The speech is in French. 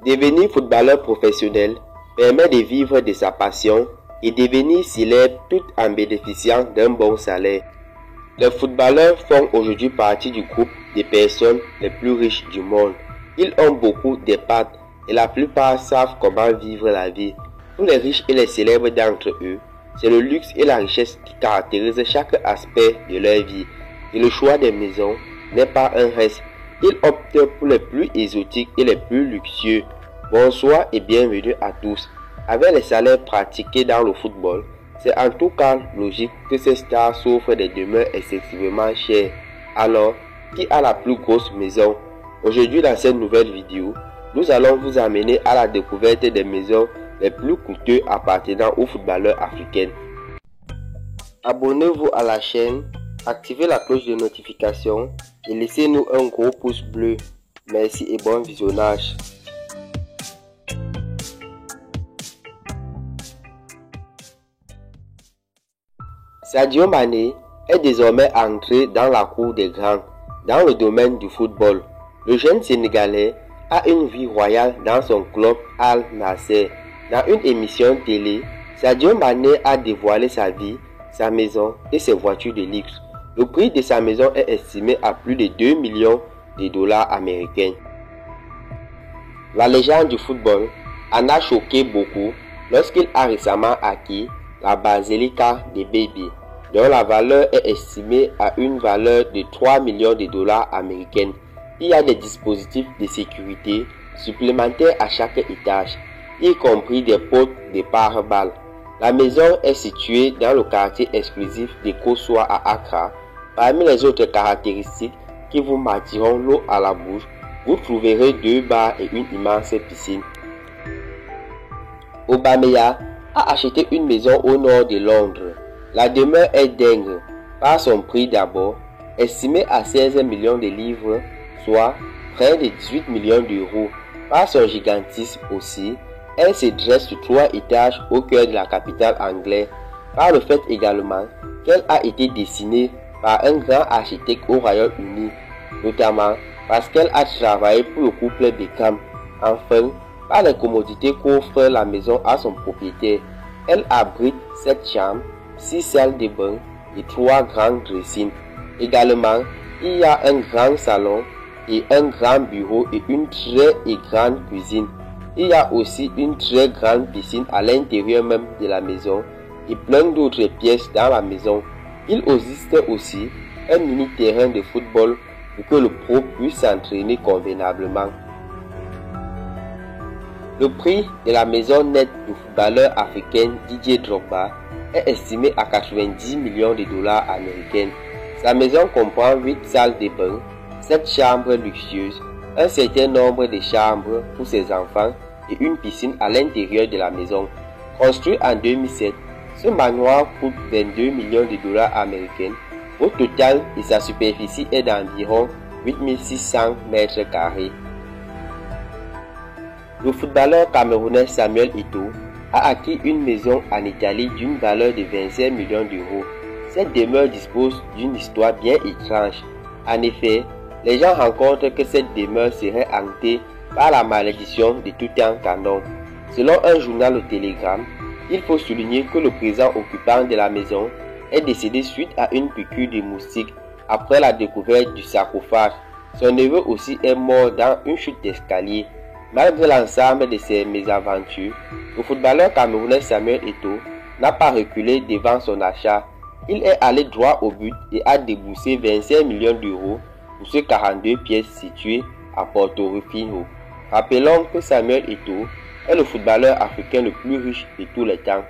Devenir footballeur professionnel permet de vivre de sa passion et devenir célèbre tout en bénéficiant d'un bon salaire. Les footballeurs font aujourd'hui partie du groupe des personnes les plus riches du monde. Ils ont beaucoup d'épargne et la plupart savent comment vivre la vie. Pour les riches et les célèbres d'entre eux, c'est le luxe et la richesse qui caractérisent chaque aspect de leur vie. Et le choix des maisons n'est pas un reste. Ils optent pour les plus exotiques et les plus luxueux. Bonsoir et bienvenue à tous. Avec les salaires pratiqués dans le football, c'est en tout cas logique que ces stars s'offrent des demeures excessivement chères. Alors, qui a la plus grosse maison? Aujourd'hui dans cette nouvelle vidéo, nous allons vous amener à la découverte des maisons les plus coûteuses appartenant aux footballeurs africains. Abonnez-vous à la chaîne, activez la cloche de notification et laissez-nous un gros pouce bleu. Merci et bon visionnage. Sadio Mané est désormais entré dans la cour des grands dans le domaine du football. Le jeune Sénégalais a une vie royale dans son club Al Nassr. Dans une émission télé, Sadio Mané a dévoilé sa vie, sa maison et ses voitures de luxe. Le prix de sa maison est estimé à plus de 2 millions de dollars américains. La légende du football en a choqué beaucoup lorsqu'il a récemment acquis la Basilica de Baby, dont la valeur est estimée à une valeur de 3 millions de dollars américains. Il y a des dispositifs de sécurité supplémentaires à chaque étage, y compris des portes de pare-balles. La maison est située dans le quartier exclusif de Kossoa à Accra. Parmi les autres caractéristiques qui vous martiront l'eau à la bouche, vous trouverez 2 bars et une immense piscine. Aubameyang a acheté une maison au nord de Londres. La demeure est dingue par son prix d'abord, estimé à 16 millions de livres, soit près de 18 millions d'euros. Par son gigantisme aussi, elle se dresse sur 3 étages au cœur de la capitale anglaise, par le fait également qu'elle a été dessinée par un grand architecte au Royaume-Uni, notamment parce qu'elle a travaillé pour le couple Beckham. Enfin, par les commodités qu'offre la maison à son propriétaire, elle abrite 7 chambres, 6 salles de bain et 3 grands dressings. Également, il y a un grand salon et un grand bureau et une très grande cuisine. Il y a aussi une très grande piscine à l'intérieur même de la maison et plein d'autres pièces dans la maison. Il existe aussi un mini terrain de football pour que le pro puisse s'entraîner convenablement. Le prix de la maison nette du footballeur africain Didier Drogba est estimé à 90 millions de dollars américains. Sa maison comprend 8 salles de bain, 7 chambres luxueuses, un certain nombre de chambres pour ses enfants et une piscine à l'intérieur de la maison. Construit en 2007, ce manoir coûte 22 millions de dollars américains au total et sa superficie est d'environ 8600 mètres carrés. Le footballeur camerounais Samuel Eto'o a acquis une maison en Italie d'une valeur de 25 millions d'euros. Cette demeure dispose d'une histoire bien étrange. En effet, les gens rencontrent que cette demeure serait hantée par la malédiction de Toutankhamon. Selon un journal au Télégramme, il faut souligner que le présent occupant de la maison est décédé suite à une piqûre de moustique après la découverte du sarcophage. Son neveu aussi est mort dans une chute d'escalier. Malgré l'ensemble de ces mésaventures, le footballeur camerounais Samuel Eto'o n'a pas reculé devant son achat. Il est allé droit au but et a déboursé 25 millions d'euros pour ces 42 pièces situées à Porto-Rufino. Rappelons que Samuel Eto'o est le footballeur africain le plus riche de tous les temps.